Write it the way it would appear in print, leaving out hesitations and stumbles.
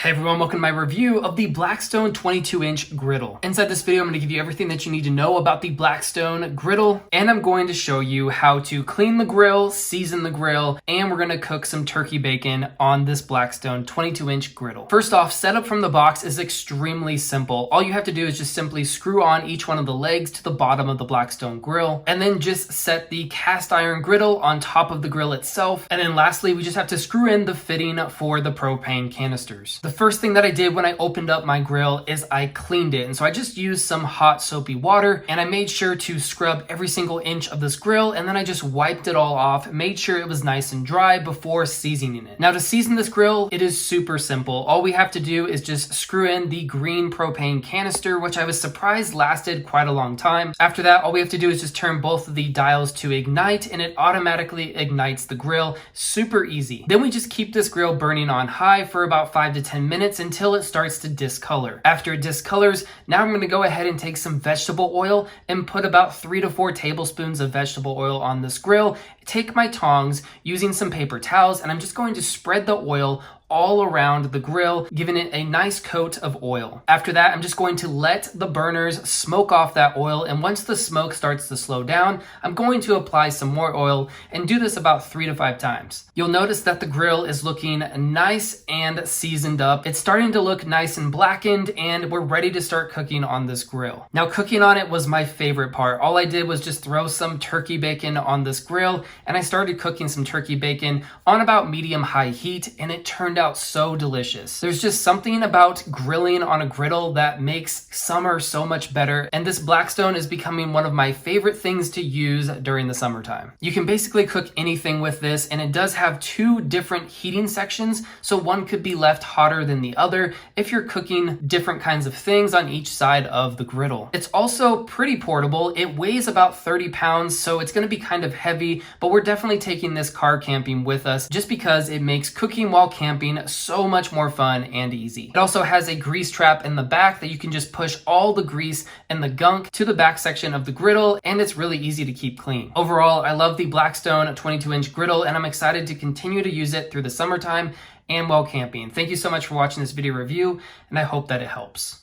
Hey everyone, welcome to my review of the Blackstone 22-inch griddle. Inside this video, I'm going to give you everything that you need to know about the Blackstone griddle, and I'm going to show you how to clean the grill, season the grill, and we're going to cook some turkey bacon on this Blackstone 22-inch griddle. First off, setup from the box is extremely simple. All you have to do is just simply screw on each one of the legs to the bottom of the Blackstone grill, and then just set the cast iron griddle on top of the grill itself. And then lastly, we just have to screw in the fitting for the propane canisters. The first thing that I did when I opened up my grill is I cleaned it. And so I just used some hot soapy water and I made sure to scrub every single inch of this grill, and then I just wiped it all off, made sure it was nice and dry before seasoning it. Now to season this grill, it is super simple. All we have to do is just screw in the green propane canister, which I was surprised lasted quite a long time. After that, all we have to do is just turn both of the dials to ignite and it automatically ignites the grill. Super easy. Then we just keep this grill burning on high for about 5 to 10 minutes until it starts to discolor. After it discolors, now I'm going to go ahead and take some vegetable oil and put about 3 to 4 tablespoons of vegetable oil on this grill. Take my tongs using some paper towels and I'm just going to spread the oil all around the grill, giving it a nice coat of oil. After that, I'm just going to let the burners smoke off that oil, and once the smoke starts to slow down, I'm going to apply some more oil and do this about 3 to 5 times. You'll notice that the grill is looking nice and seasoned up. It's starting to look nice and blackened, and we're ready to start cooking on this grill. Now, cooking on it was my favorite part. All I did was just throw some turkey bacon on this grill, and I started cooking some turkey bacon on about medium-high heat, and it turned out so delicious. There's just something about grilling on a griddle that makes summer so much better, and this Blackstone is becoming one of my favorite things to use during the summertime. You can basically cook anything with this, and it does have 2 different heating sections, so one could be left hotter than the other if you're cooking different kinds of things on each side of the griddle. It's also pretty portable. It weighs about 30 pounds, so it's going to be kind of heavy, but we're definitely taking this car camping with us just because it makes cooking while camping so much more fun and easy. It also has a grease trap in the back that you can just push all the grease and the gunk to the back section of the griddle, and it's really easy to keep clean. Overall, I love the Blackstone 22-inch griddle, and I'm excited to continue to use it through the summertime and while camping. Thank you so much for watching this video review, and I hope that it helps.